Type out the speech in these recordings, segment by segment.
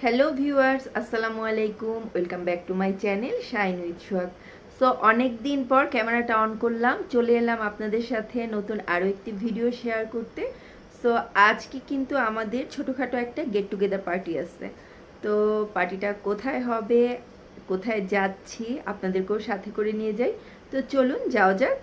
Hello viewers, আসসালামু আলাইকুম। Welcome back to my channel shine with Sohag. So অনেক দিন পর ক্যামেরাটা অন করলাম, চলে এলাম আপনাদের সাথে নতুন আরও একটি ভিডিও শেয়ার করতে। সো আজকে কিন্তু আমাদের ছোটোখাটো একটা গেট টুগেদার পার্টি আছে। তো পার্টিটা কোথায় হবে, কোথায় যাচ্ছি আপনাদেরকেও সাথে করে নিয়ে যাই। তো চলুন যাওয়া যাক।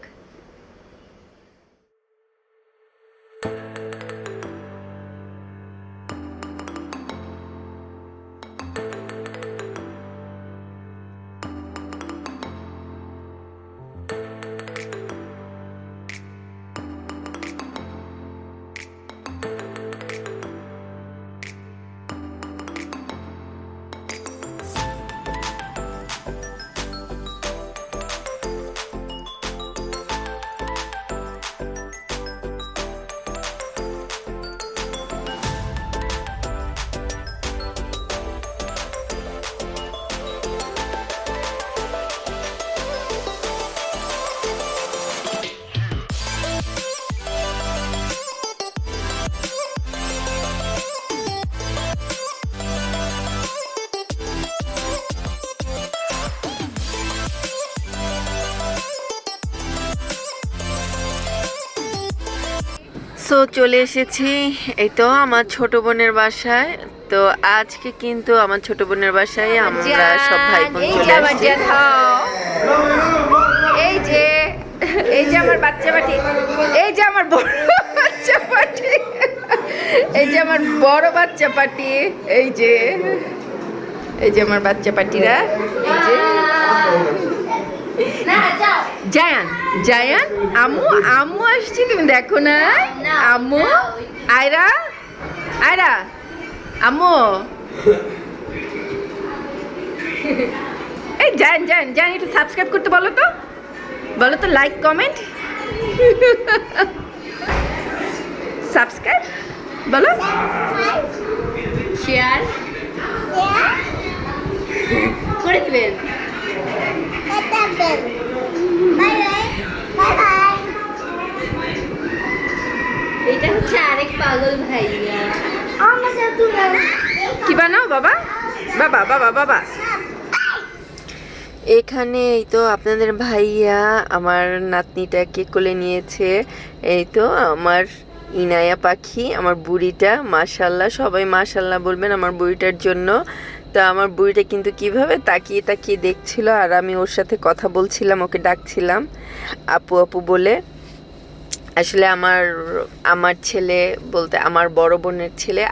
সো চলে এসেছি এই তো আমার ছোট বোনের বাসায়। তো আজকে কিন্তু আমার ছোট বোনের বাসায় আমরা সব ভাই বোন চলে আসছি। এই যে এই যে আমার বাচ্চা পাটি, এই যে আমার বড় বাচ্চা পাটি, এই যে আমার বড় বাচ্চা পাটি, এই যে এই যে আমার বাচ্চা পাটিরা, এই যে জায়ান জায়ান আম্মু আম্মু আসছি, তুমি দেখো না আম্মু। আয়রা আয়রা আম্মু, এই জায়ান জায়ান জায়ান একটু সাবস্ক্রাইব করতে বলো তো, বলো তো, লাইক কমেন্ট সাবস্ক্রাইব বলো, শেয়ার করে দিবেন। এটা হচ্ছে আরেক পাগল ভাইয়া। কি বানাও বাবা, বাবা বাবা বাবা। এখানে এই তো আপনাদের ভাইয়া আমার নাতনিটাকে কোলে নিয়েছে। এই তো আমার ইনায়া পাখি, আমার বুড়িটা। মাশাল্লাহ, সবাই মাশাল্লাহ বলবেন আমার বুড়িটার জন্য। তা আমার বুড়িটা কিন্তু কিভাবে তাকিয়ে তাকিয়ে দেখছিল, আর আমি ওর সাথে কথা বলছিলাম, ওকে ডাকছিলাম আপু আপু বলে। আসলে আমার আমার ছেলে বলতে আমার বড় বোনের ছেলে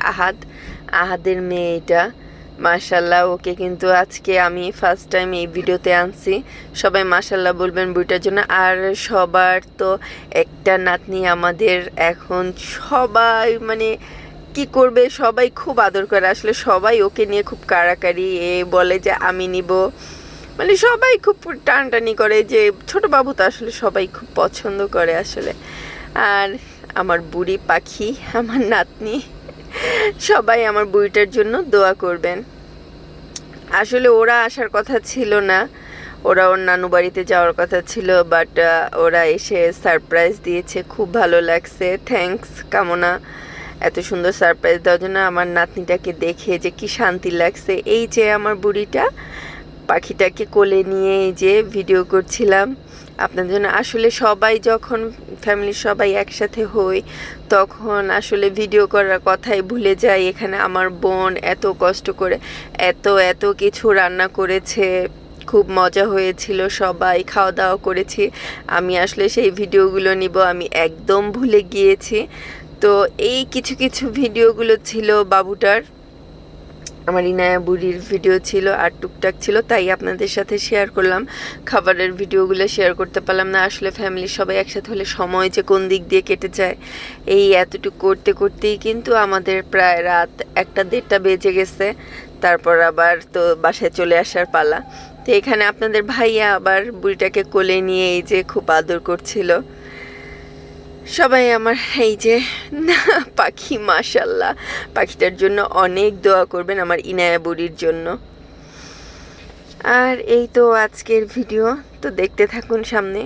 আহাদের মেয়ে এটা। মাশাল্লাহ, ওকে কিন্তু আজকে আমি ফার্স্ট টাইম এই ভিডিওতে আনছি। সবাই মাশাল্লাহ বলবেন বুড়িটার জন্য। আর সবার তো একটা নাতনি আমাদের এখন, সবাই মানে কি করবে, সবাই খুব আদর করে। আসলে সবাই ওকে নিয়ে খুব কাড়াকাড়ি, বলে যে আমি নিব, মানে সবাই খুব টানটানি করে, যে ছোট বাবু তো আসলে সবাই খুব পছন্দ করে আসলে। আর আমার বুড়ি পাখি, আমার নাতনি, সবাই আমার বুড়িটার জন্য দোয়া করবেন। আসলে ওরা আসার কথা ছিল না, ওরা ওর নানু বাড়িতে যাওয়ার কথা ছিল, বাট ওরা এসে সারপ্রাইজ দিয়েছে, খুব ভালো লাগছে। থ্যাঙ্কস কামনা, এত সুন্দর সারপ্রাইজ দেওয়ার জন্য। আমার নাতনিটাকে দেখে যে কি শান্তি লাগছে। এই যে আমার বুড়িটা পাখিটাকে কোলে নিয়ে এই যে ভিডিও করছিলাম আপনাদের জন্য। আসলে সবাই যখন ফ্যামিলির সবাই একসাথে হই তখন আসলে ভিডিও করার কথাই ভুলে যাই। এখানে আমার বোন এত কষ্ট করে এত এত কিছু রান্না করেছে, খুব মজা হয়েছিল, সবাই খাওয়া দাওয়া করেছি। আমি আসলে সেই ভিডিওগুলো নিব আমি একদম ভুলে গিয়েছি। তো এই কিছু কিছু ভিডিওগুলো ছিল বাবুটার, আমার ইনায়া বুড়ির ভিডিও ছিল, আর টুকটাক ছিল, তাই আপনাদের সাথে শেয়ার করলাম। খাবারের ভিডিওগুলো শেয়ার করতে পারলাম না। আসলে ফ্যামিলির সবাই একসাথে হলে সময় যে কোন দিক দিয়ে কেটে যায়, এই এতটুকু করতে করতেই কিন্তু আমাদের প্রায় রাত 1-1:30 বেজে গেছে। তারপর আবার তো বাসায় চলে আসার পালা। তো এখানে আপনাদের ভাইয়া আবার বুড়িটাকে কোলে নিয়ে এই যে খুব আদর করছিল। সবাই আমার এই যে না পাখি, মাশাল্লাহ, পাখিটার জন্য অনেক দোয়া করবেন আমার ইনায়া বুড়ির জন্য। আর এই তো আজকের ভিডিও, তো দেখতে থাকুন সামনে।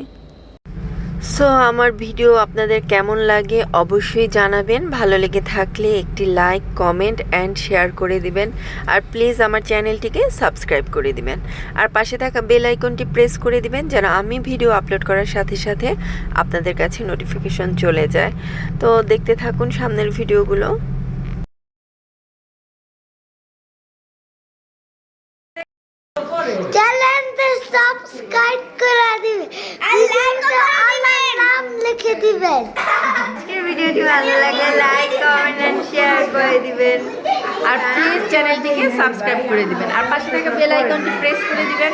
সো আমার ভিডিও আপনাদের কেমন লাগে অবশ্যই জানাবেন। ভালো লেগে থাকলে একটি লাইক, কমেন্ট অ্যান্ড শেয়ার করে দিবেন। আর প্লিজ আমার চ্যানেলটিকে সাবস্ক্রাইব করে দিবেন। আর পাশে থাকা বেল আইকনটি প্রেস করে দিবেন যেন আমি ভিডিও আপলোড করার সাথে সাথে আপনাদের কাছে নোটিফিকেশন চলে যায়। তো দেখতে থাকুন সামনের ভিডিওগুলো। চ্যানেলটা সাবস্ক্রাইব করে দিবেন আমার নাম লিখে দিবেন। আজকের ভিডিওটি ভালো লাগলে লাইক, কমেন্ট এন্ড শেয়ার করে দিবেন। আর প্লিজ চ্যানেলটিকে সাবস্ক্রাইব করে দিবেন। আর পাশে থাকা বেল আইকনটি প্রেস করে দিবেন।